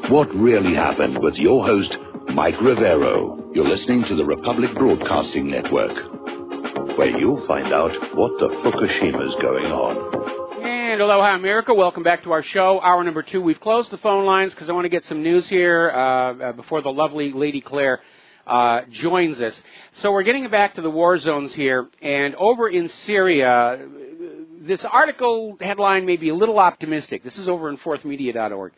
What really happened with your host, Mike Rivero. You're listening to the Republic Broadcasting Network, where you'll find out what the Fukushima's going on. And aloha, America. Welcome back to our show, hour number 2. We've closed the phone lines because I want to get some news here before the lovely Lady Claire joins us. So we're getting back to the war zones here, and over in Syria, this article headline may be a little optimistic. This is over in fourthmedia.org.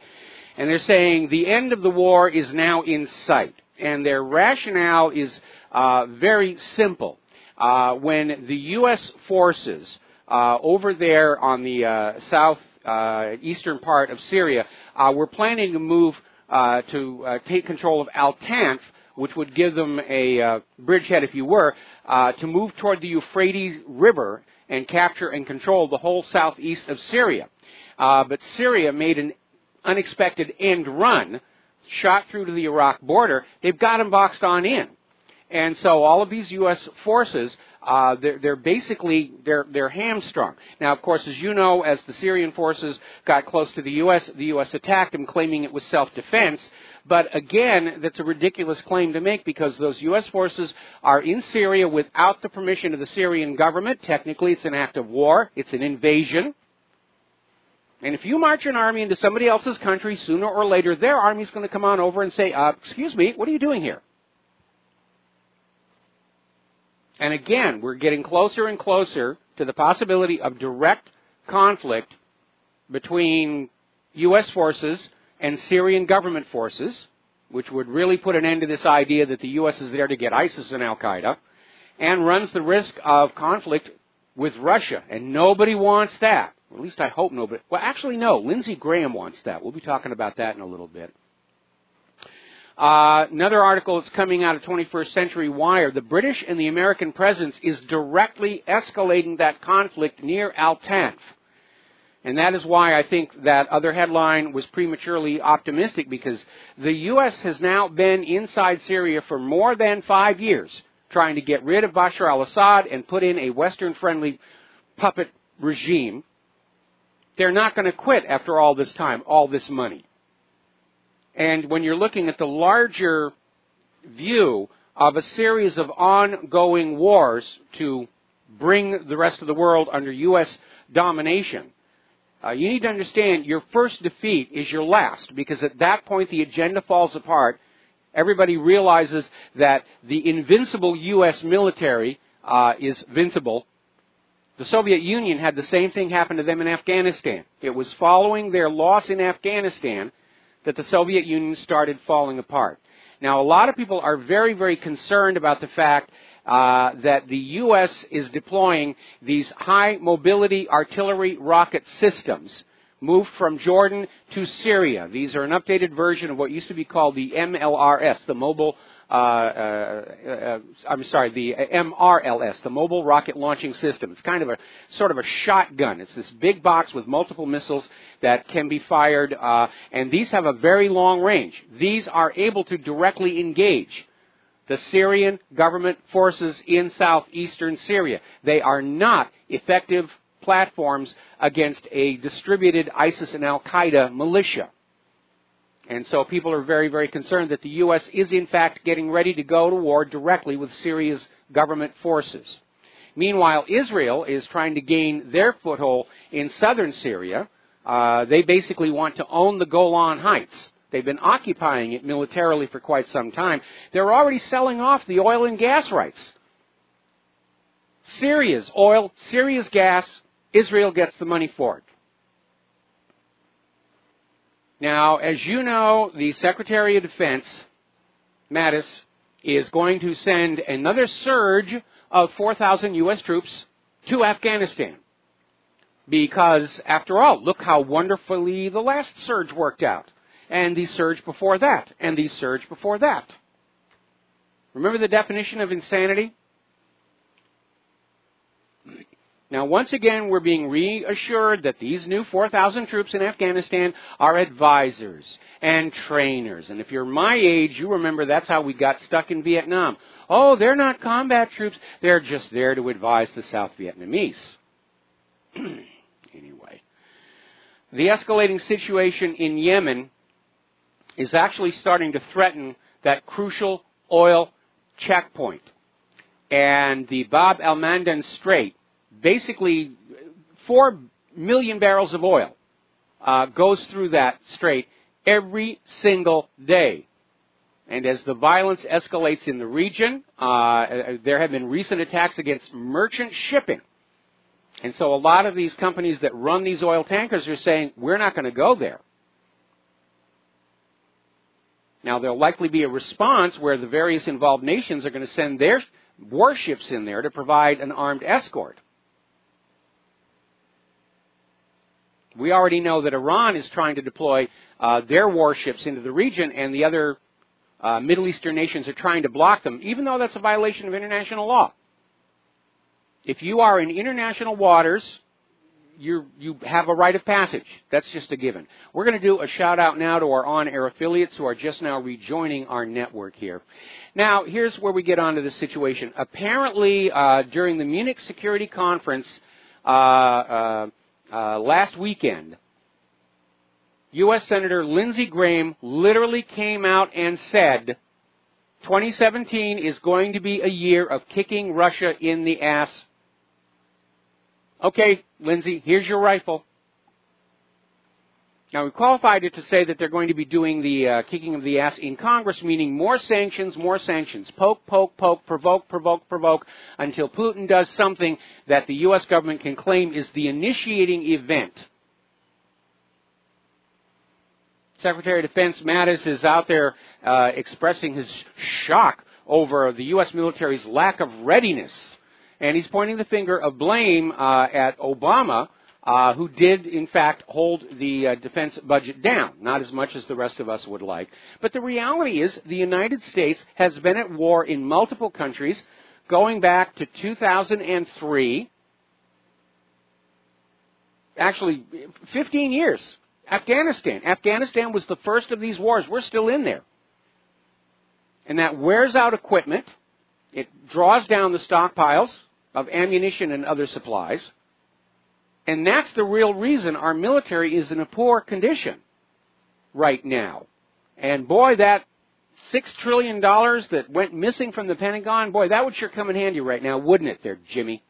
And they're saying the end of the war is now in sight. And their rationale is very simple. When the U.S. forces over there on the southeastern part of Syria were planning to move to take control of Al-Tanf, which would give them a bridgehead, if you were, to move toward the Euphrates River and capture and control the whole southeast of Syria. But Syria made an unexpected end run, shot through to the Iraq border. They've got them boxed on in. And so all of these U.S. forces, they're basically hamstrung. Now, of course, as you know, as the Syrian forces got close to the U.S. attacked them, claiming it was self-defense. But again, that's a ridiculous claim to make because those U.S. forces are in Syria without the permission of the Syrian government. Technically, it's an act of war. It's an invasion. And if you march an army into somebody else's country, sooner or later, their army's going to come on over and say, excuse me, what are you doing here? And again, we're getting closer and closer to the possibility of direct conflict between U.S. forces and Syrian government forces, which would really put an end to this idea that the U.S. is there to get ISIS and Al-Qaeda, and runs the risk of conflict with Russia. And nobody wants that. Or at least I hope nobody. Well, actually, no. Lindsey Graham wants that. We'll be talking about that in a little bit. Another article that's coming out of 21st Century Wire. The British and the American presence is directly escalating that conflict near Al-Tanf. And that is why I think that other headline was prematurely optimistic, because the U.S. has now been inside Syria for more than 5 years, trying to get rid of Bashar al-Assad and put in a Western-friendly puppet regime. They're not going to quit after all this time, all this money. And when you're looking at the larger view of a series of ongoing wars to bring the rest of the world under U.S. domination, you need to understand your first defeat is your last, because at that point the agenda falls apart. Everybody realizes that the invincible U.S. military is vincible. The Soviet Union had the same thing happen to them in Afghanistan. It was following their loss in Afghanistan that the Soviet Union started falling apart. Now, a lot of people are very, very concerned about the fact that the U.S. is deploying these high-mobility artillery rocket systems moved from Jordan to Syria. These are an updated version of what used to be called the MLRS, the Mobile the MRLS, the Mobile Rocket Launching System. It's kind of a sort of a shotgun. It's this big box with multiple missiles that can be fired, and these have a very long range. These are able to directly engage the Syrian government forces in southeastern Syria. They are not effective platforms against a distributed ISIS and Al-Qaeda militia. And so people are very, very concerned that the U.S. is, in fact, getting ready to go to war directly with Syria's government forces. Meanwhile, Israel is trying to gain their foothold in southern Syria. They basically want to own the Golan Heights. They've been occupying it militarily for quite some time. They're already selling off the oil and gas rights. Syria's oil, Syria's gas, Israel gets the money for it. Now, as you know, the Secretary of Defense, Mattis, is going to send another surge of 4,000 U.S. troops to Afghanistan. Because, after all, look how wonderfully the last surge worked out. And the surge before that. And the surge before that. Remember the definition of insanity? Now, once again, we're being reassured that these new 4,000 troops in Afghanistan are advisors and trainers. And if you're my age, you remember that's how we got stuck in Vietnam. Oh, they're not combat troops. They're just there to advise the South Vietnamese. Anyway, the escalating situation in Yemen is actually starting to threaten that crucial oil checkpoint. And the Bab el-Mandeb Strait, basically 4 million barrels of oil goes through that strait every single day. And as the violence escalates in the region, there have been recent attacks against merchant shipping. And so a lot of these companies that run these oil tankers are saying, we're not going to go there. Now, there'll likely be a response where the various involved nations are going to send their warships in there to provide an armed escort. We already know that Iran is trying to deploy their warships into the region, and the other Middle Eastern nations are trying to block them, even though that's a violation of international law. If you are in international waters, you have a right of passage. That's just a given. We're going to do a shout-out now to our on-air affiliates who are just now rejoining our network here. Now, here's where we get onto the situation. Apparently, during the Munich Security Conference last weekend, U.S. Senator Lindsey Graham literally came out and said, 2017 is going to be a year of kicking Russia in the ass. Okay, Lindsey, here's your rifle. Now, we qualified it to say that they're going to be doing the kicking of the ass in Congress, meaning more sanctions, poke, poke, poke, provoke, provoke, provoke, until Putin does something that the U.S. government can claim is the initiating event. Secretary of Defense Mattis is out there expressing his shock over the U.S. military's lack of readiness. And he's pointing the finger of blame at Obama, who did, in fact, hold the defense budget down, not as much as the rest of us would like. But the reality is the United States has been at war in multiple countries going back to 2003, actually 15 years. Afghanistan was the first of these wars. We're still in there. And that wears out equipment. It draws down the stockpiles of ammunition and other supplies. And that's the real reason our military is in a poor condition right now. And boy, that $6 trillion that went missing from the Pentagon, boy, that would sure come in handy right now, wouldn't it there, Jimmy?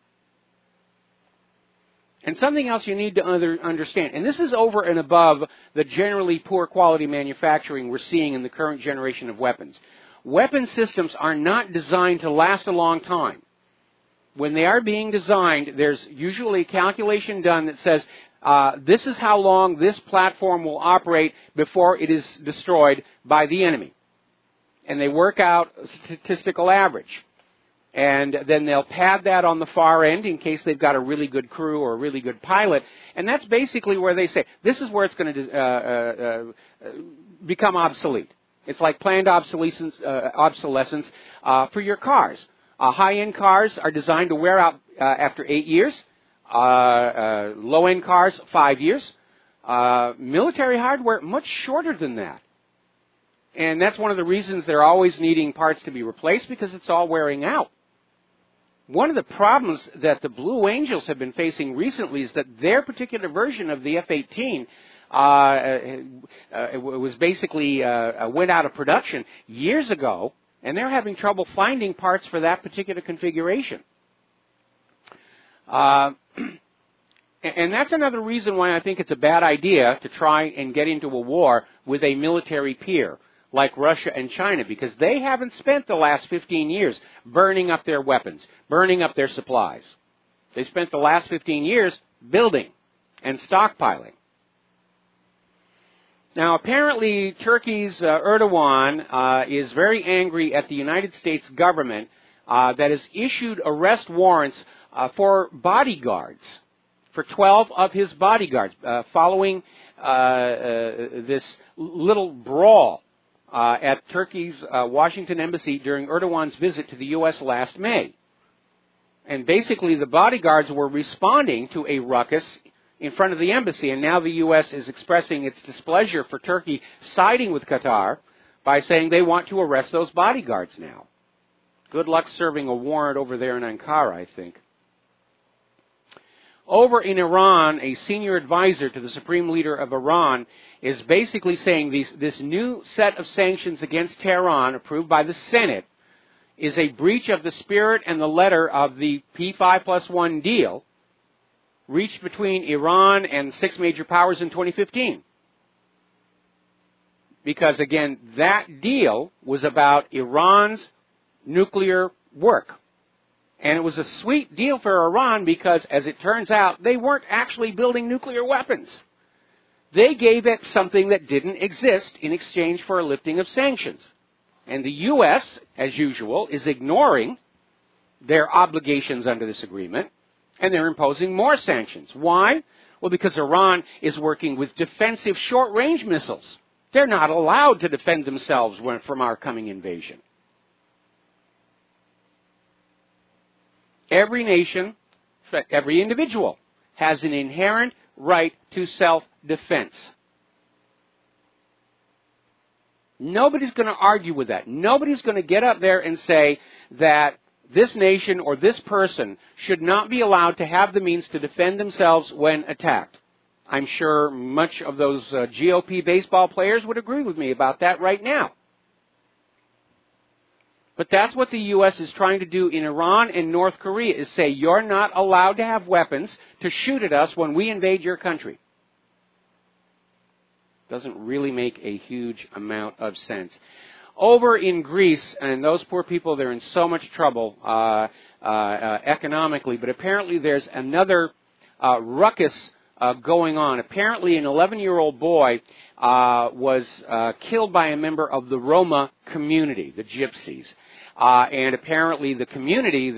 And something else you need to understand, and this is over and above the generally poor quality manufacturing we're seeing in the current generation of weapons. Weapon systems are not designed to last a long time. When they are being designed, there's usually a calculation done that says, this is how long this platform will operate before it is destroyed by the enemy. And they work out a statistical average. And then they'll pad that on the far end in case they've got a really good crew or a really good pilot. And that's basically where they say, this is where it's going to become obsolete. It's like planned obsolescence for your cars. High-end cars are designed to wear out after 8 years. Low-end cars, 5 years. Military hardware, much shorter than that. And that's one of the reasons they're always needing parts to be replaced, because it's all wearing out. One of the problems that the Blue Angels have been facing recently is that their particular version of the F-18 was basically went out of production years ago, and they're having trouble finding parts for that particular configuration. And that's another reason why I think it's a bad idea to try and get into a war with a military peer like Russia and China, because they haven't spent the last 15 years burning up their weapons, burning up their supplies. They spent the last 15 years building and stockpiling. Now, apparently, Turkey's Erdogan is very angry at the United States government that has issued arrest warrants for bodyguards, for 12 of his bodyguards, following this little brawl at Turkey's Washington embassy during Erdogan's visit to the U.S. last May. And basically, the bodyguards were responding to a ruckus in front of the embassy, and now the U.S. is expressing its displeasure for Turkey siding with Qatar by saying they want to arrest those bodyguards now. Good luck serving a warrant over there in Ankara, I think. Over in Iran, a senior advisor to the supreme leader of Iran is basically saying this new set of sanctions against Tehran, approved by the Senate, is a breach of the spirit and the letter of the P5+1 deal reached between Iran and 6 major powers in 2015. Because, again, that deal was about Iran's nuclear work. And it was a sweet deal for Iran because, as it turns out, they weren't actually building nuclear weapons. They gave it something that didn't exist in exchange for a lifting of sanctions. And the U.S., as usual, is ignoring their obligations under this agreement, and they're imposing more sanctions. Why? Well, because Iran is working with defensive short-range missiles. They're not allowed to defend themselves from our coming invasion. Every nation, every individual, has an inherent right to self-defense. Nobody's going to argue with that. Nobody's going to get up there and say that this nation or this person should not be allowed to have the means to defend themselves when attacked. I'm sure much of those GOP baseball players would agree with me about that right now. But that's what the U.S. is trying to do in Iran and North Korea, is say you're not allowed to have weapons to shoot at us when we invade your country. Doesn't really make a huge amount of sense. Over in Greece, and those poor people, they're in so much trouble economically, but apparently there's another ruckus going on. Apparently an 11-year-old boy was killed by a member of the Roma community, the Gypsies. And apparently the community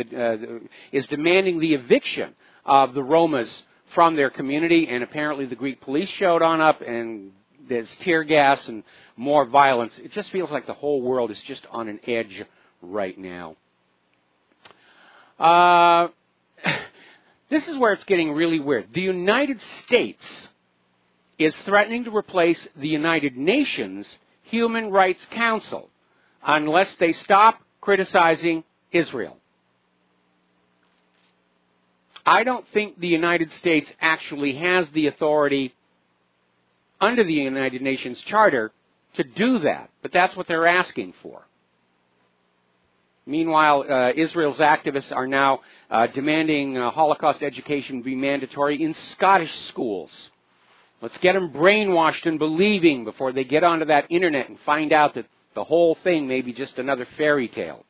is demanding the eviction of the Romas from their community, and apparently the Greek police showed on up, and there's tear gas and more violence. It just feels like the whole world is just on an edge right now. This is where it's getting really weird. The United States is threatening to replace the United Nations Human Rights Council unless they stop criticizing Israel. I don't think the United States actually has the authority under the United Nations Charter to do that, but that's what they're asking for. Meanwhile, Israel's activists are now demanding Holocaust education be mandatory in Scottish schools. Let's get them brainwashed and believing before they get onto that internet and find out that the whole thing may be just another fairy tale.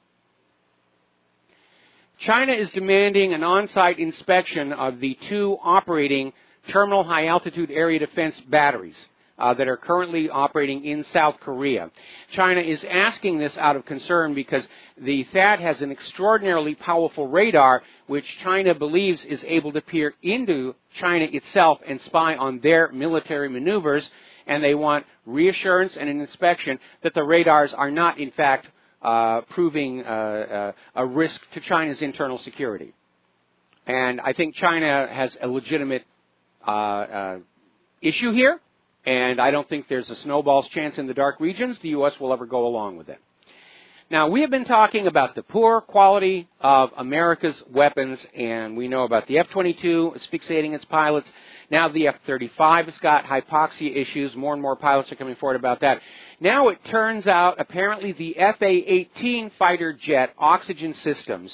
China is demanding an on-site inspection of the 2 operating terminal high-altitude area defense batteries that are currently operating in South Korea. China is asking this out of concern because the THAAD has an extraordinarily powerful radar which China believes is able to peer into China itself and spy on their military maneuvers, and they want reassurance and an inspection that the radars are not, in fact, proving a risk to China's internal security. And I think China has a legitimate issue here, and I don't think there's a snowball's chance in the dark regions the U.S. will ever go along with it. Now, we have been talking about the poor quality of America's weapons, and we know about the F-22 asphyxiating its pilots. Now the F-35 has got hypoxia issues. More and more pilots are coming forward about that. Now it turns out apparently the F-A-18 fighter jet oxygen systems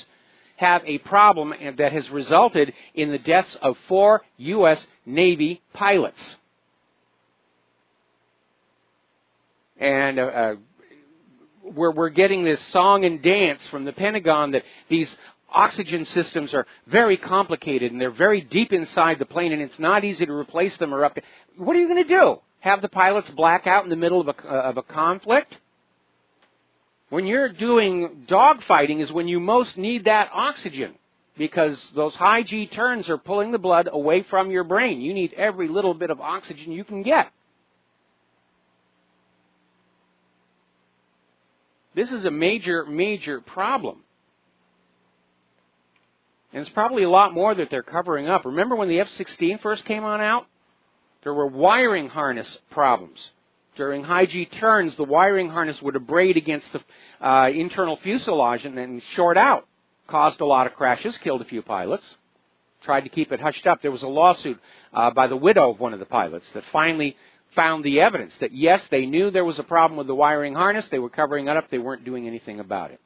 have a problem that has resulted in the deaths of 4 U.S. Navy pilots. And we're getting this song and dance from the Pentagon that these oxygen systems are very complicated and they're very deep inside the plane and it's not easy to replace them or up. What are you going to do? Have the pilots black out in the middle of a conflict? When you're doing dogfighting is when you most need that oxygen, because those high G turns are pulling the blood away from your brain. You need every little bit of oxygen you can get. This is a major, major problem. And it's probably a lot more that they're covering up. Remember when the F-16 first came on out? There were wiring harness problems. During high G turns, the wiring harness would abrade against the internal fuselage and then short out. Caused a lot of crashes, killed a few pilots. tried to keep it hushed up. There was a lawsuit by the widow of one of the pilots that finally found the evidence that, yes, they knew there was a problem with the wiring harness. They were covering it up. They weren't doing anything about it.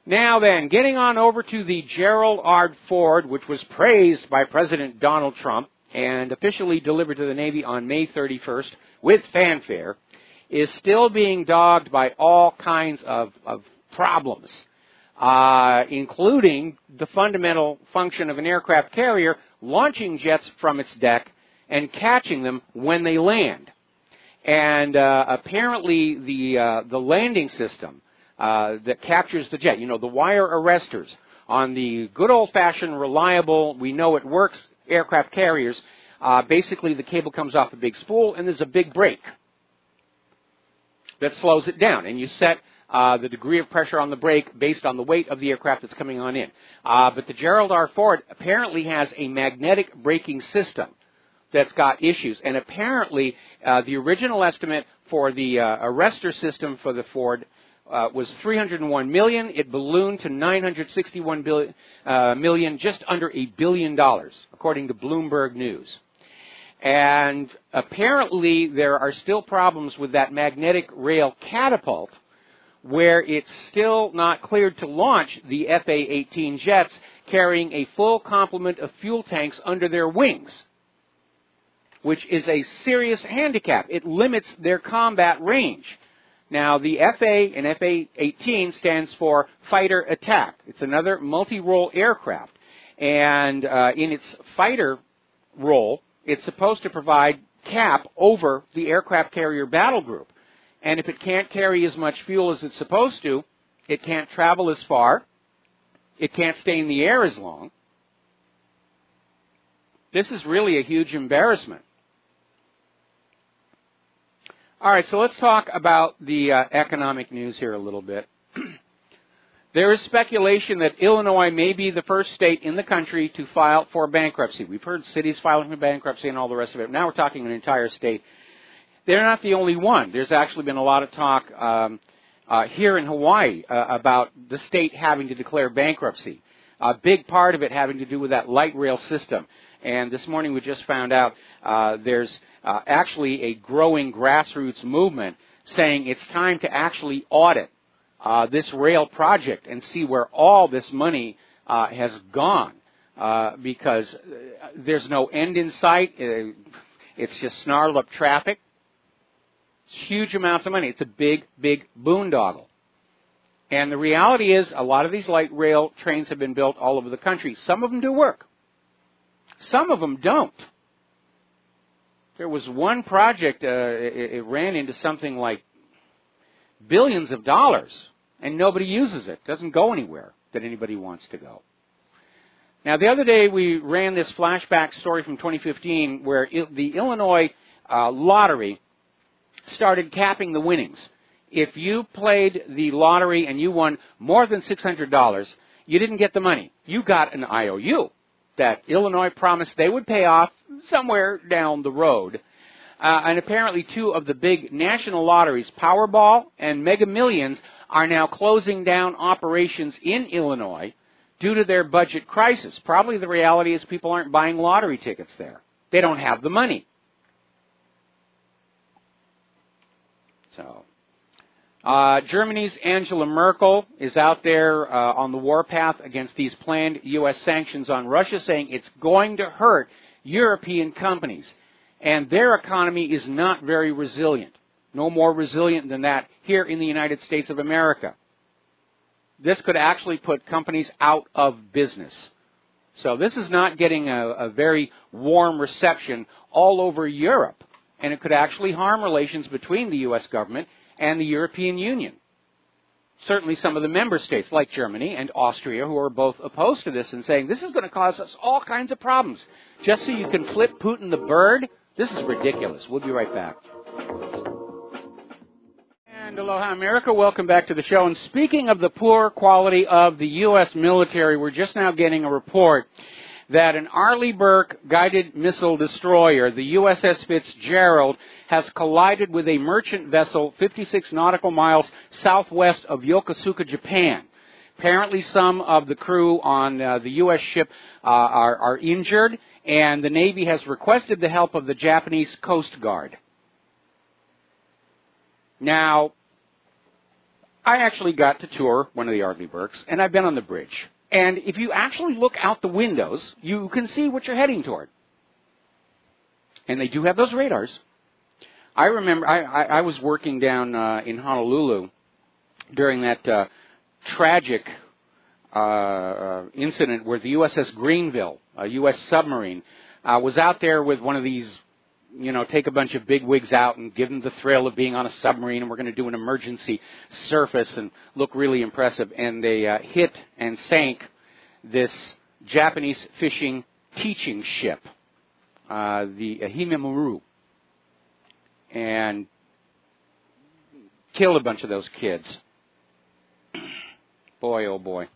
Now then, getting on over to the Gerald R. Ford, which was praised by President Donald Trump and officially delivered to the Navy on May 31st with fanfare, is still being dogged by all kinds of problems, including the fundamental function of an aircraft carrier launching jets from its deck and catching them when they land. And apparently the landing system that captures the jet, you know, the wire arresters on the good old-fashioned, reliable, we know it works aircraft carriers, basically the cable comes off a big spool and there's a big brake that slows it down. And you set the degree of pressure on the brake based on the weight of the aircraft that's coming on in. But the Gerald R. Ford apparently has a magnetic braking system that's got issues. And apparently the original estimate for the arrestor system for the Ford was $301 million. It ballooned to $961 million, just under $1 billion, according to Bloomberg News. And apparently there are still problems with that magnetic rail catapult, where it's still not cleared to launch the FA-18 jets carrying a full complement of fuel tanks under their wings, which is a serious handicap. It limits their combat range. Now, the FA and FA-18 stands for Fighter Attack. It's another multi-role aircraft. And in its fighter role, it's supposed to provide cap over the aircraft carrier battle group. And if it can't carry as much fuel as it's supposed to, it can't travel as far, it can't stay in the air as long. This is really a huge embarrassment. All right, so let's talk about the economic news here a little bit. There is speculation that Illinois may be the first state in the country to file for bankruptcy. We've heard cities filing for bankruptcy and all the rest of it. Now we're talking an entire state. They're not the only one. There's actually been a lot of talk here in Hawaii about the state having to declare bankruptcy. A big part of it having to do with that light rail system. And this morning we just found out there's actually a growing grassroots movement saying it's time to actually audit this rail project and see where all this money has gone, because there's no end in sight. It's just snarled up traffic. It's huge amounts of money. It's a big, big boondoggle. And the reality is a lot of these light rail trains have been built all over the country. Some of them do work. Some of them don't. There was one project, it ran into something like billions of dollars, and nobody uses it. It doesn't go anywhere that anybody wants to go. Now, the other day we ran this flashback story from 2015 where the Illinois lottery started capping the winnings. If you played the lottery and you won more than $600, you didn't get the money. You got an IOU that Illinois promised they would pay off somewhere down the road. And apparently two of the big national lotteries, Powerball and Mega Millions, are now closing down operations in Illinois due to their budget crisis. Probably the reality is people aren't buying lottery tickets there. They don't have the money. So, Germany's Angela Merkel is out there on the warpath against these planned U.S. sanctions on Russia, saying it's going to hurt European companies. And their economy is not very resilient. No more resilient than that here in the United States of America. This could actually put companies out of business. So this is not getting a very warm reception all over Europe. And it could actually harm relations between the U.S. government and the European Union. Certainly some of the member states like Germany and Austria, who are both opposed to this and saying this is going to cause us all kinds of problems. Just so you can flip Putin the bird? This is ridiculous. We'll be right back. And aloha America, welcome back to the show. And speaking of the poor quality of the U.S. military, we're just now getting a report that an Arleigh Burke guided missile destroyer, the USS Fitzgerald, has collided with a merchant vessel 56 nautical miles southwest of Yokosuka, Japan. Apparently some of the crew on the U.S. ship are injured, and the Navy has requested the help of the Japanese Coast Guard. Now, I actually got to tour one of the Ardley-Burkes, and I've been on the bridge. And if you actually look out the windows, you can see what you're heading toward. And they do have those radars. I remember I was working down in Honolulu during that tragic incident where the USS Greenville, a U.S. submarine, was out there with one of these, take a bunch of bigwigs out and give them the thrill of being on a submarine, and we're going to do an emergency surface and look really impressive. And they hit and sank this Japanese fishing teaching ship, the Himemaru, and killed a bunch of those kids. Boy, oh boy.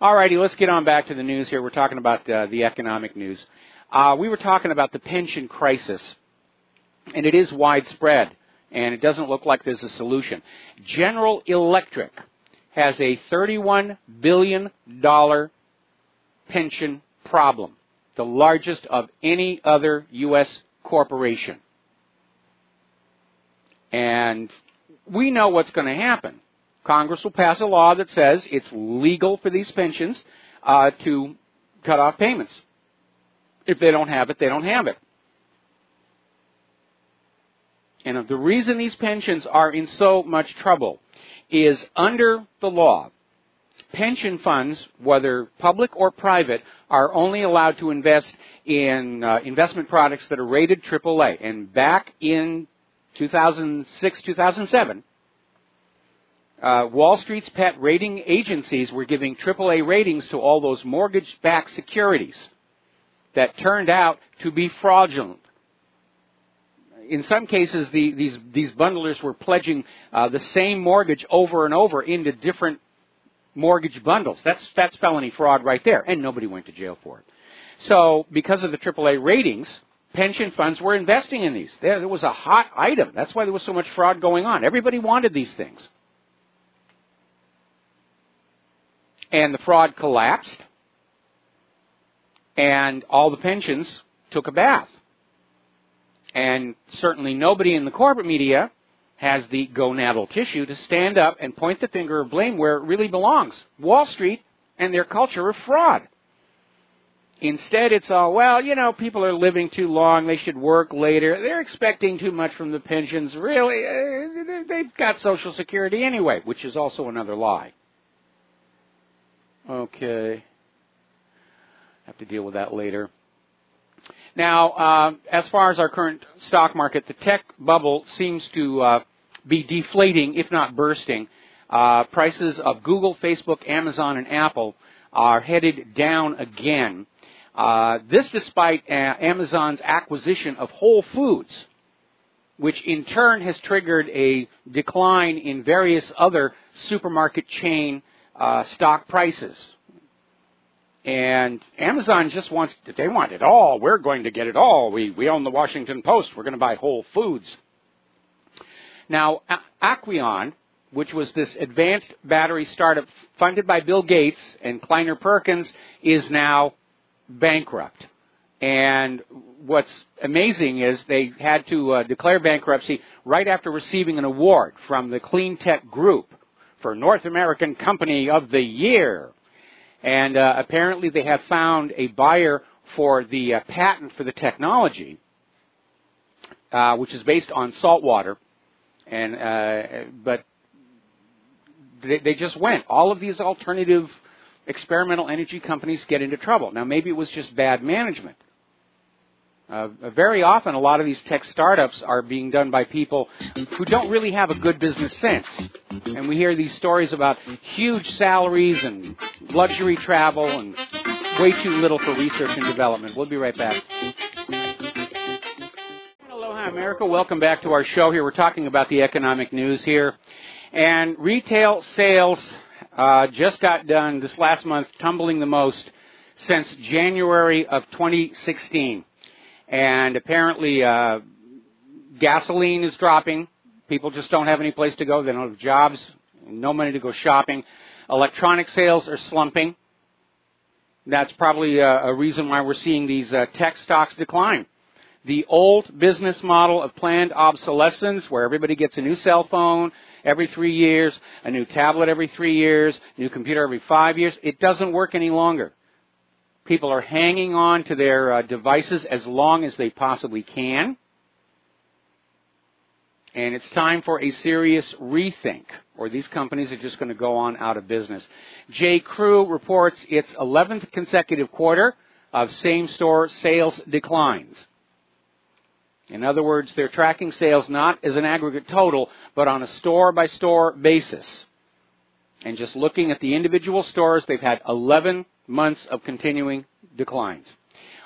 All righty, let's get on back to the news here. We're talking about the economic news. We were talking about the pension crisis, and it is widespread, and it doesn't look like there's a solution. General Electric has a $31 billion pension problem, the largest of any other U.S. corporation. And we know what's going to happen. Congress will pass a law that says it's legal for these pensions to cut off payments. If they don't have it, they don't have it. And the reason these pensions are in so much trouble is under the law, pension funds, whether public or private, are only allowed to invest in investment products that are rated AAA. And back in 2006, 2007, Wall Street's pet rating agencies were giving AAA ratings to all those mortgage-backed securities that turned out to be fraudulent. In some cases, these bundlers were pledging the same mortgage over and over into different mortgage bundles. That's felony fraud right there, and nobody went to jail for it. So because of the AAA ratings, pension funds were investing in these. There was a hot item. That's why there was so much fraud going on. Everybody wanted these things. And the fraud collapsed, and all the pensions took a bath. And certainly nobody in the corporate media has the gonadal tissue to stand up and point the finger of blame where it really belongs. Wall Street and their culture of fraud. Instead, it's all, well, people are living too long, they should work later, they're expecting too much from the pensions, really, they've got Social Security anyway, which is also another lie. Okay. Have to deal with that later. Now, as far as our current stock market, the tech bubble seems to be deflating, if not bursting. Prices of Google, Facebook, Amazon, and Apple are headed down again. This despite Amazon's acquisition of Whole Foods, which in turn has triggered a decline in various other supermarket chain stock prices. And Amazon just they want it all. We're going to get it all. We own the Washington Post. We're going to buy Whole Foods. Now, Aiea, which was this advanced battery startup funded by Bill Gates and Kleiner Perkins, is now bankrupt. And what's amazing is they had to declare bankruptcy right after receiving an award from the Clean Tech Group for North American Company of the Year. And apparently they have found a buyer for the patent for the technology, which is based on salt water. And but they just went. All of these alternative experimental energy companies get into trouble. Now, maybe it was just bad management. Very often, a lot of these tech startups are being done by people who don't really have a good business sense. And we hear these stories about huge salaries and luxury travel and way too little for research and development. We'll be right back. Aloha, America. Welcome back to our show here. We're talking about the economic news here. And retail sales just got done this last month, tumbling the most since January of 2016. And apparently gasoline is dropping. People just don't have any place to go. They don't have jobs, no money to go shopping. Electronic sales are slumping. That's probably a reason why we're seeing these tech stocks decline. The old business model of planned obsolescence, where everybody gets a new cell phone every 3 years, a new tablet every 3 years, new computer every 5 years, it doesn't work any longer. People are hanging on to their devices as long as they possibly can. And it's time for a serious rethink, or these companies are just going to go on out of business. J. Crew reports its 11th consecutive quarter of same-store sales declines. In other words, they're tracking sales not as an aggregate total, but on a store-by-store basis. And just looking at the individual stores, they've had 11 months of continuing declines.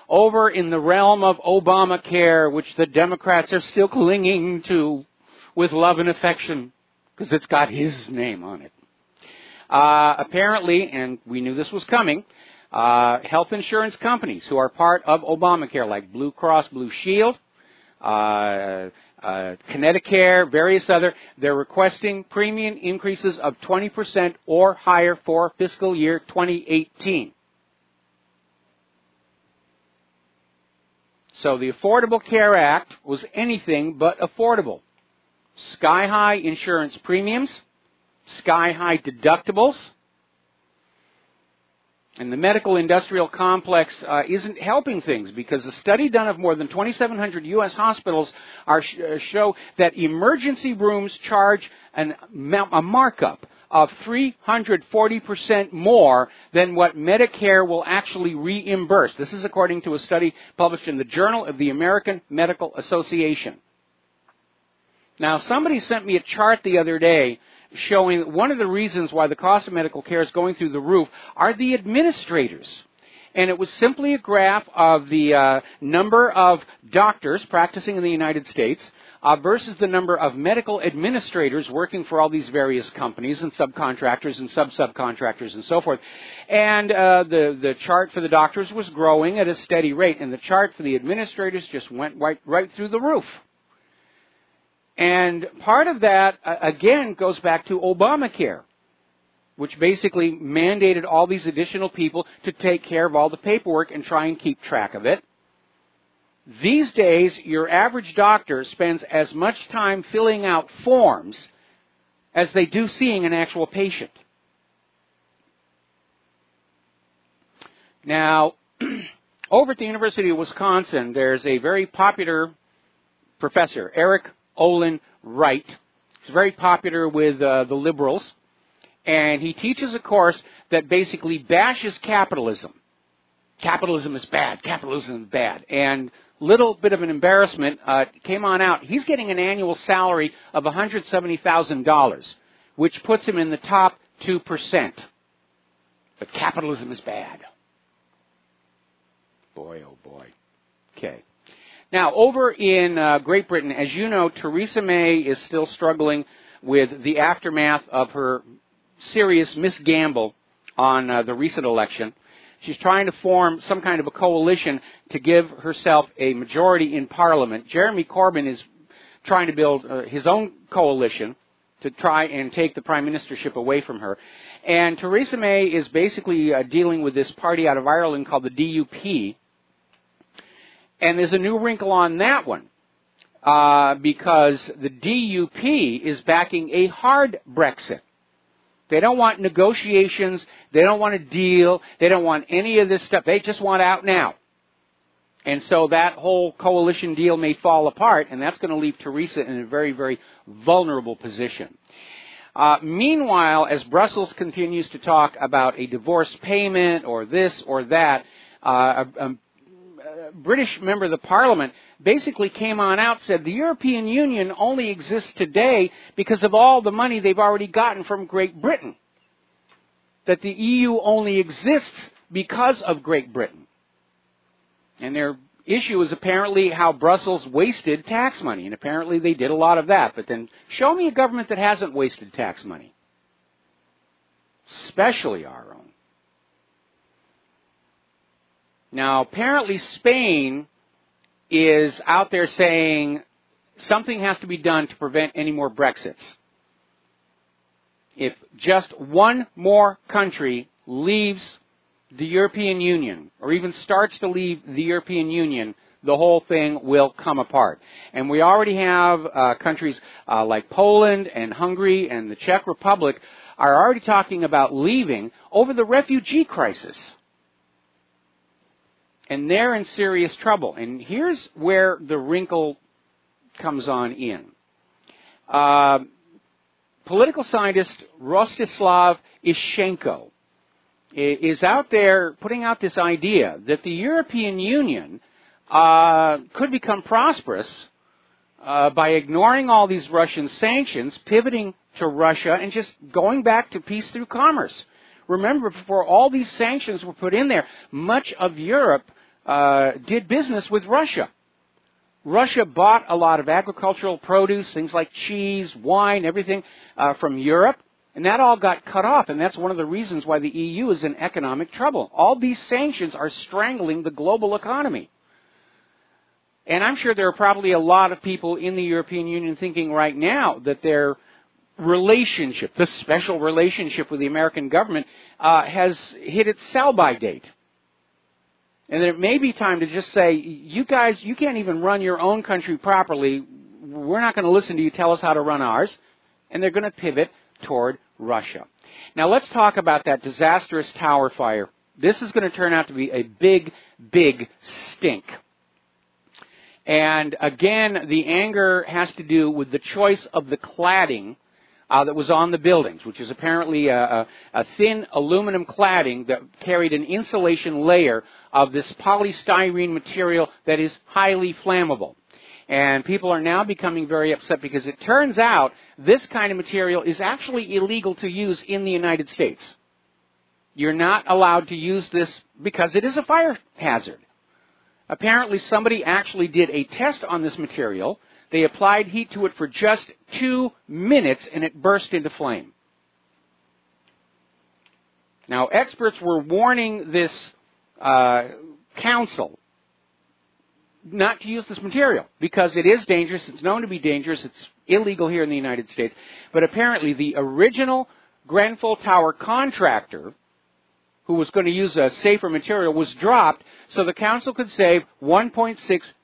Over in the realm of Obamacare, which the Democrats are still clinging to with love and affection, because it's got his name on it. Apparently, and we knew this was coming, health insurance companies who are part of Obamacare, like Blue Cross Blue Shield, Connecticut, various other, they're requesting premium increases of 20% or higher for fiscal year 2018. So the Affordable Care Act was anything but affordable. Sky-high insurance premiums, sky-high deductibles, and the medical industrial complex isn't helping things, because a study done of more than 2,700 U.S. hospitals show that emergency rooms charge a markup of 340% more than what Medicare will actually reimburse. This is according to a study published in the Journal of the American Medical Association. Now, somebody sent me a chart the other day showing that one of the reasons why the cost of medical care is going through the roof are the administrators. And it was simply a graph of the number of doctors practicing in the United States versus the number of medical administrators working for all these various companies and subcontractors and sub-subcontractors and so forth. And the chart for the doctors was growing at a steady rate, and the chart for the administrators just went right through the roof. And part of that, again, goes back to Obamacare, which basically mandated all these additional people to take care of all the paperwork and try and keep track of it. These days, your average doctor spends as much time filling out forms as they do seeing an actual patient. Now, over at the University of Wisconsin, there's a very popular professor, Eric Olin Wright. He's very popular with the liberals, and he teaches a course that basically bashes capitalism. Capitalism is bad. Capitalism is bad. And little bit of an embarrassment came on out. He's getting an annual salary of $170,000, which puts him in the top 2%. But capitalism is bad. Boy, oh boy. Okay. Now, over in Great Britain, as you know, Theresa May is still struggling with the aftermath of her serious misgamble on the recent election. She's trying to form some kind of a coalition to give herself a majority in Parliament. Jeremy Corbyn is trying to build his own coalition to try and take the prime ministership away from her. And Theresa May is basically dealing with this party out of Ireland called the DUP. And there's a new wrinkle on that one because the DUP is backing a hard Brexit. They don't want negotiations. They don't want a deal. They don't want any of this stuff. They just want out now. And so that whole coalition deal may fall apart, and that's going to leave Theresa in a very, very vulnerable position. Meanwhile, as Brussels continues to talk about a divorce payment or this or that, a British member of the Parliament basically came on out and said the European Union only exists today because of all the money they've already gotten from Great Britain. That the EU only exists because of Great Britain. And their issue is apparently how Brussels wasted tax money, and apparently they did a lot of that. But then show me a government that hasn't wasted tax money, especially our own. Now, apparently Spain is out there saying something has to be done to prevent any more Brexits. if just one more country leaves the European Union, or even starts to leave the European Union, the whole thing will come apart. And we already have countries like Poland and Hungary and the Czech Republic are already talking about leaving over the refugee crisis. And they're in serious trouble. And here's where the wrinkle comes on in. Political scientist Rostislav Ishchenko is out there putting out this idea that the European Union could become prosperous by ignoring all these Russian sanctions, pivoting to Russia, and just going back to peace through commerce. Remember, before all these sanctions were put in there, much of Europe did business with Russia. Russia bought a lot of agricultural produce, things like cheese, wine, everything from Europe, and that all got cut off, and that's one of the reasons why the EU is in economic trouble. All these sanctions are strangling the global economy. And I'm sure there are probably a lot of people in the European Union thinking right now that their relationship, the special relationship with the American government, has hit its sell-by date. And that it may be time to just say, you guys, you can't even run your own country properly. We're not going to listen to you tell us how to run ours. And they're going to pivot toward Russia. Now let's talk about that disastrous tower fire. This is going to turn out to be a big, big stink. And again, the anger has to do with the choice of the cladding that was on the buildings, which is apparently a thin aluminum cladding that carried an insulation layer of this polystyrene material that is highly flammable. And people are now becoming very upset because it turns out this kind of material is actually illegal to use in the United States. You're not allowed to use this because it is a fire hazard. Apparently somebody actually did a test on this material. They applied heat to it for just 2 minutes and it burst into flame. Now experts were warning this council not to use this material because it is dangerous. It's known to be dangerous. It's illegal here in the United States. But apparently the original Grenfell Tower contractor who was going to use a safer material was dropped so the council could save 1.6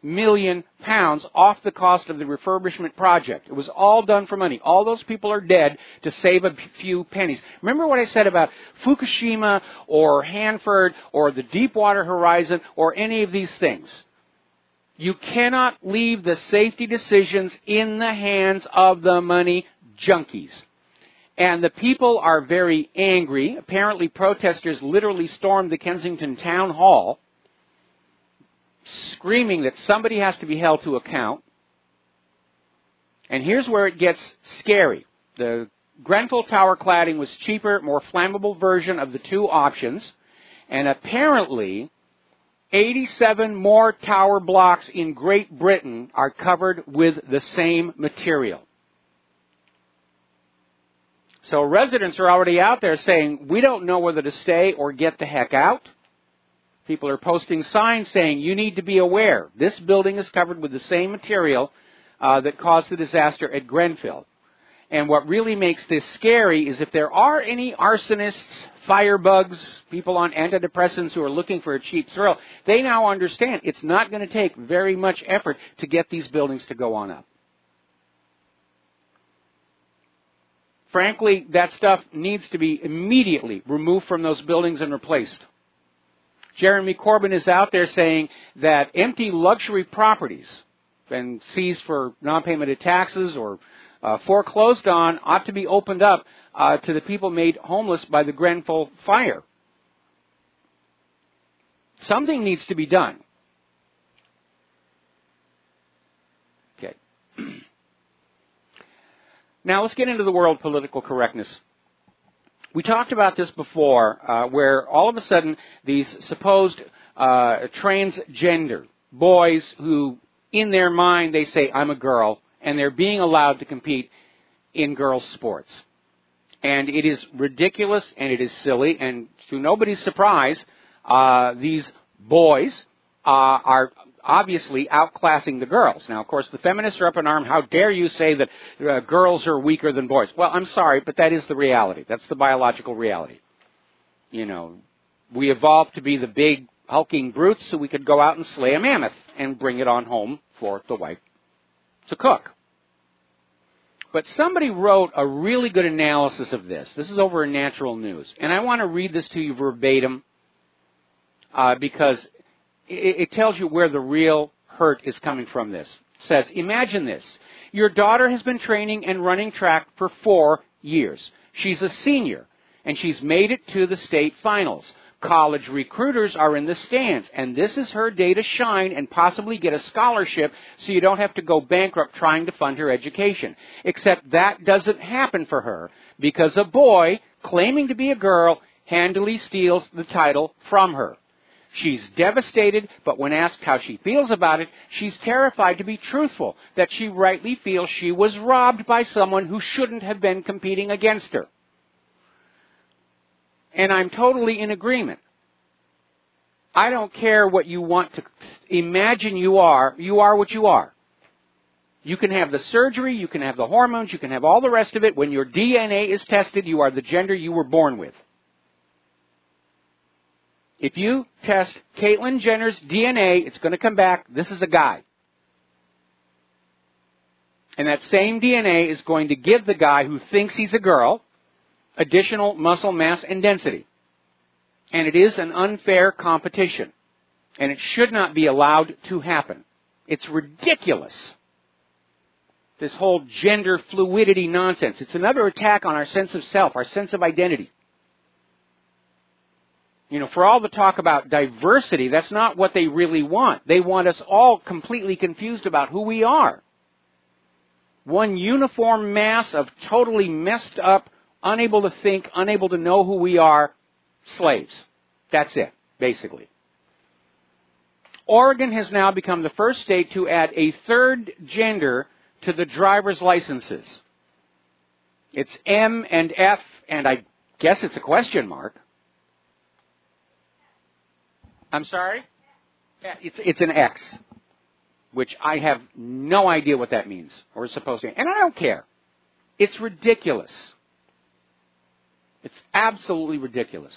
million pounds off the cost of the refurbishment project. It was all done for money. All those people are dead to save a few pennies. Remember what I said about Fukushima or Hanford or the Deepwater Horizon or any of these things? You cannot leave the safety decisions in the hands of the money junkies. And the people are very angry. Apparently protesters literally stormed the Kensington Town Hall, screaming that somebody has to be held to account. And here's where it gets scary. The Grenfell Tower cladding was cheaper, more flammable version of the two options. And apparently 87 more tower blocks in Great Britain are covered with the same material. So residents are already out there saying, we don't know whether to stay or get the heck out. People are posting signs saying, you need to be aware. This building is covered with the same material that caused the disaster at Grenfell. And what really makes this scary is if there are any arsonists, firebugs, people on antidepressants who are looking for a cheap thrill, they now understand it's not going to take very much effort to get these buildings to go on up. Frankly, that stuff needs to be immediately removed from those buildings and replaced. Jeremy Corbyn is out there saying that empty luxury properties been seized for non-payment of taxes or foreclosed on ought to be opened up to the people made homeless by the Grenfell fire. Something needs to be done. Okay. Now let's get into the world political correctness. We talked about this before, where all of a sudden these supposed transgender boys who, in their mind, they say, I'm a girl, and they're being allowed to compete in girls' sports. And it is ridiculous, and it is silly, and to nobody's surprise, these boys are obviously outclassing the girls. Now, of course, the feminists are up in arms. How dare you say that girls are weaker than boys? Well, I'm sorry, but that is the reality. That's the biological reality. You know, we evolved to be the big, hulking brutes so we could go out and slay a mammoth and bring it on home for the wife to cook. But somebody wrote a really good analysis of this. This is over in Natural News. And I want to read this to you verbatim because it tells you where the real hurt is coming from this. It says, imagine this. Your daughter has been training and running track for 4 years. She's a senior, and she's made it to the state finals. College recruiters are in the stands, and this is her day to shine and possibly get a scholarship so you don't have to go bankrupt trying to fund her education. Except that doesn't happen for her because a boy, claiming to be a girl, handily steals the title from her. She's devastated, but when asked how she feels about it, she's terrified to be truthful, that she rightly feels she was robbed by someone who shouldn't have been competing against her. And I'm totally in agreement. I don't care what you want to imagine you are what you are. You can have the surgery, you can have the hormones, you can have all the rest of it. When your DNA is tested, you are the gender you were born with. If you test Caitlyn Jenner's DNA, it's going to come back, this is a guy. And that same DNA is going to give the guy who thinks he's a girl additional muscle mass and density. And it is an unfair competition. And it should not be allowed to happen. It's ridiculous. This whole gender fluidity nonsense. It's another attack on our sense of self, our sense of identity. You know, for all the talk about diversity, that's not what they really want. They want us all completely confused about who we are. One uniform mass of totally messed up, unable to think, unable to know who we are, slaves. That's it, basically. Oregon has now become the first state to add a third gender to the driver's licenses. It's M and F, and I guess it's a question mark. I'm sorry? Yeah, it's an X, which I have no idea what that means or is supposed to mean. And I don't care. It's ridiculous. It's absolutely ridiculous.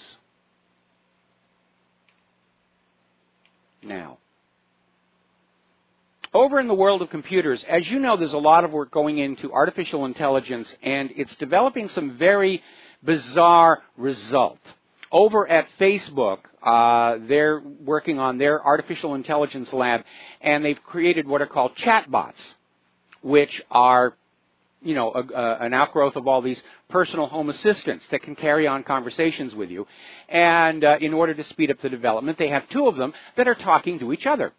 Now, over in the world of computers, as you know, there's a lot of work going into artificial intelligence, and it's developing some very bizarre results. Over at Facebook, they're working on their artificial intelligence lab, and they've created what are called chatbots, which are, you know, an outgrowth of all these personal home assistants that can carry on conversations with you. And in order to speed up the development, they have 2 of them that are talking to each other.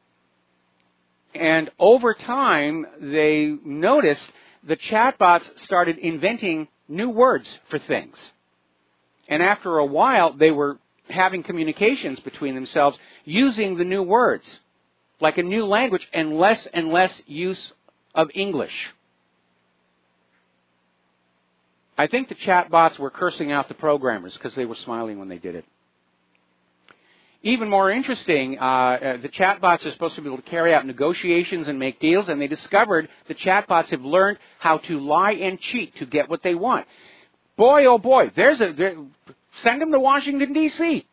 And over time, they noticed the chatbots started inventing new words for things. And after a while, they were having communications between themselves using the new words, like a new language, and less use of English. I think the chatbots were cursing out the programmers because they were smiling when they did it. Even more interesting, the chatbots are supposed to be able to carry out negotiations and make deals, and they discovered the chatbots have learned how to lie and cheat to get what they want. Boy, oh boy, send them to Washington, D.C.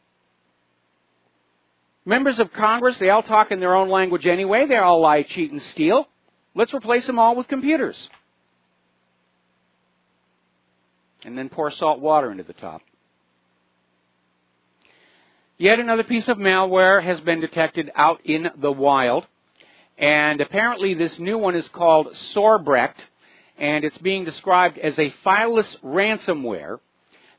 Members of Congress, they all talk in their own language anyway. They all lie, cheat, and steal. Let's replace them all with computers. And then pour salt water into the top. Yet another piece of malware has been detected out in the wild. And apparently this new one is called Sorbrecht. And it's being described as a fileless ransomware,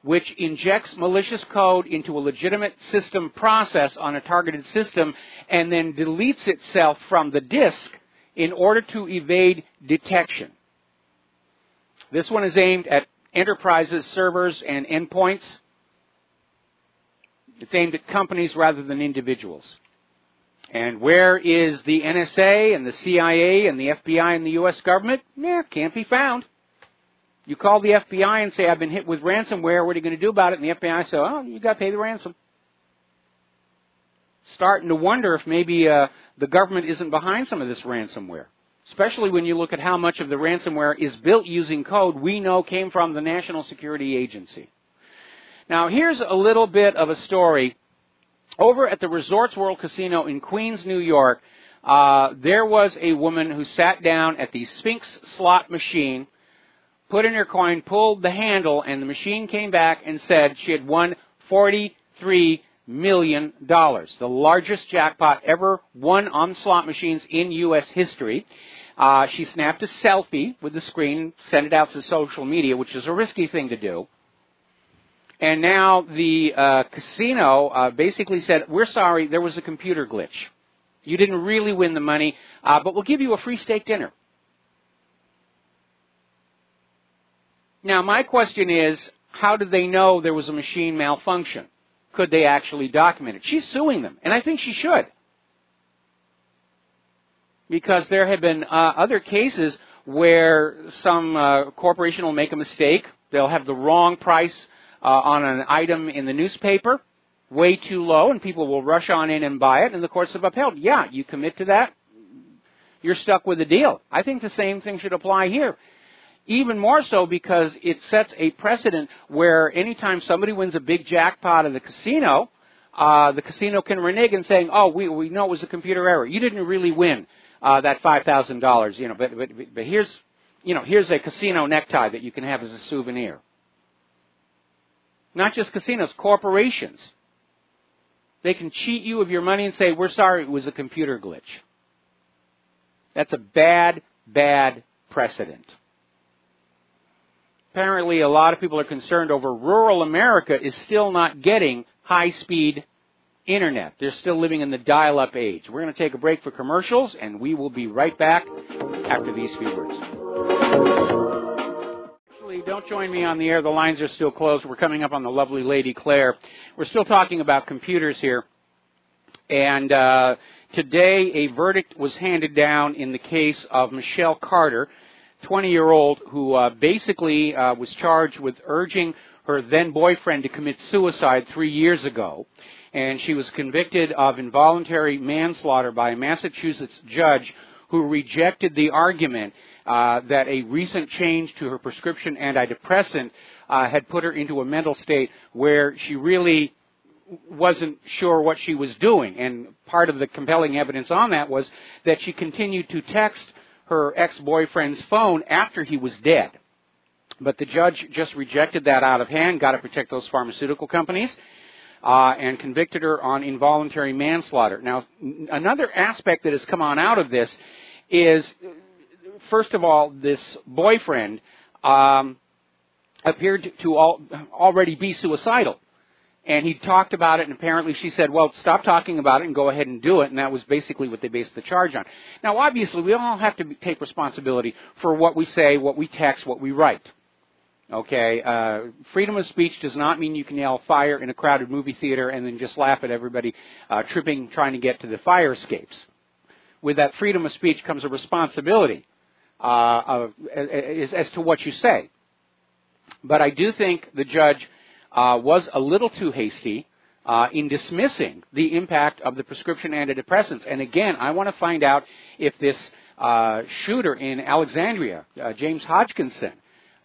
which injects malicious code into a legitimate system process on a targeted system and then deletes itself from the disk in order to evade detection. This one is aimed at enterprises, servers, and endpoints. It's aimed at companies rather than individuals. And where is the NSA and the CIA and the FBI and the U.S. government? Can't be found. You call the FBI and say, I've been hit with ransomware, what are you going to do about it? And the FBI says, oh, you got to pay the ransom. starting to wonder if maybe the government isn't behind some of this ransomware, especially when you look at how much of the ransomware is built using code we know came from the National Security Agency. Now, here's a little bit of a story. Over at the Resorts World Casino in Queens, New York, there was a woman who sat down at the Sphinx slot machine, put in her coin, pulled the handle, and the machine came back and said she had won $43 million, the largest jackpot ever won on slot machines in U.S. history. She snapped a selfie with the screen, sent it out to social media, which is a risky thing to do. And now the casino basically said, we're sorry, there was a computer glitch. You didn't really win the money, but we'll give you a free steak dinner. Now, my question is, how did they know there was a machine malfunction? Could they actually document it? She's suing them, and I think she should. Because there have been other cases where some corporation will make a mistake. They'll have the wrong price on an item in the newspaper, way too low, and people will rush on in and buy it, and the courts have upheld. Yeah, you commit to that, you're stuck with the deal. I think the same thing should apply here. Even more so because it sets a precedent where anytime somebody wins a big jackpot at the casino can renege and saying, oh, we know it was a computer error. You didn't really win that $5,000, you know, but here's a casino necktie that you can have as a souvenir. Not just casinos, corporations. They can cheat you of your money and say, we're sorry, it was a computer glitch. That's a bad, bad precedent. Apparently, a lot of people are concerned over rural America is still not getting high-speed internet. They're still living in the dial-up age. We're going to take a break for commercials, and we will be right back after these few words. Don't join me on the air. The lines are still closed. We're coming up on the lovely Lady Claire. We're still talking about computers here. And today a verdict was handed down in the case of Michelle Carter, 20-year-old, who basically was charged with urging her then-boyfriend to commit suicide 3 years ago. And she was convicted of involuntary manslaughter by a Massachusetts judge who rejected the argument that a recent change to her prescription antidepressant had put her into a mental state where she really wasn't sure what she was doing. And part of the compelling evidence on that was that she continued to text her ex-boyfriend's phone after he was dead. But the judge just rejected that out of hand, got to protect those pharmaceutical companies, and convicted her on involuntary manslaughter. Now, another aspect that has come on out of this is, first of all, this boyfriend appeared to already be suicidal. And he talked about it, and apparently she said, well, stop talking about it and go ahead and do it, and that was basically what they based the charge on. Now, obviously, we all have to take responsibility for what we say, what we text, what we write. Okay? Freedom of speech does not mean you can yell fire in a crowded movie theater and then just laugh at everybody tripping, trying to get to the fire escapes. With that freedom of speech comes a responsibility as to what you say. But I do think the judge was a little too hasty in dismissing the impact of the prescription antidepressants. And again, I want to find out if this shooter in Alexandria, James Hodgkinson,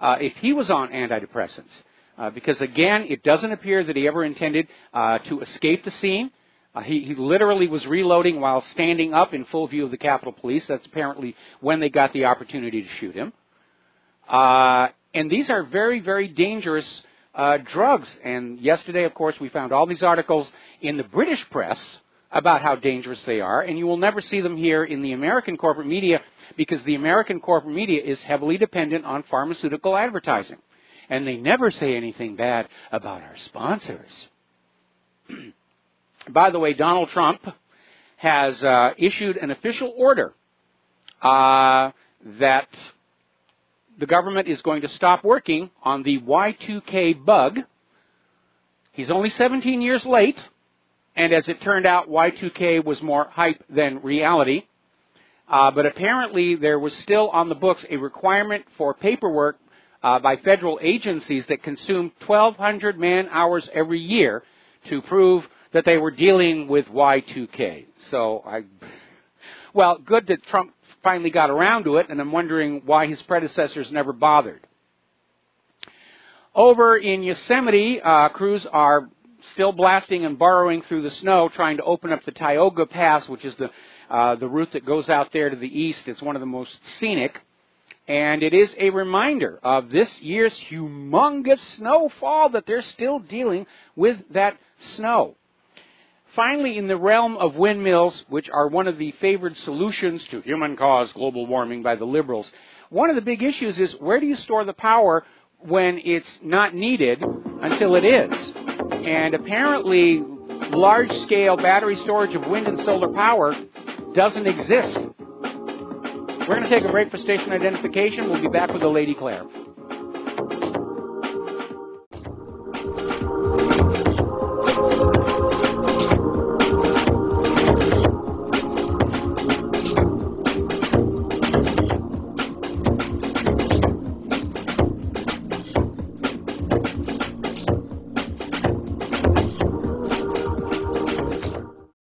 if he was on antidepressants. Because again, it doesn't appear that he ever intended to escape the scene. He literally was reloading while standing up in full view of the Capitol Police. That's apparently when they got the opportunity to shoot him. And these are very, very dangerous drugs. And yesterday, of course, we found all these articles in the British press about how dangerous they are. And you will never see them here in the American corporate media because the American corporate media is heavily dependent on pharmaceutical advertising. And they never say anything bad about our sponsors. By the way, Donald Trump has issued an official order that the government is going to stop working on the Y2K bug. He's only 17 years late, and as it turned out, Y2K was more hype than reality. But apparently there was still on the books a requirement for paperwork by federal agencies that consume 1,200 man-hours every year to prove that they were dealing with Y2K. So well, good that Trump finally got around to it, and I'm wondering why his predecessors never bothered. Over in Yosemite, crews are still blasting and burrowing through the snow, trying to open up the Tioga Pass, which is the route that goes out there to the east. It's one of the most scenic, and it is a reminder of this year's humongous snowfall that they're still dealing with that snow. Finally, in the realm of windmills, which are one of the favored solutions to human-caused global warming by the liberals, one of the big issues is where do you store the power when it's not needed until it is? And apparently, large-scale battery storage of wind and solar power doesn't exist. We're going to take a break for station identification. We'll be back with the Lady Claire.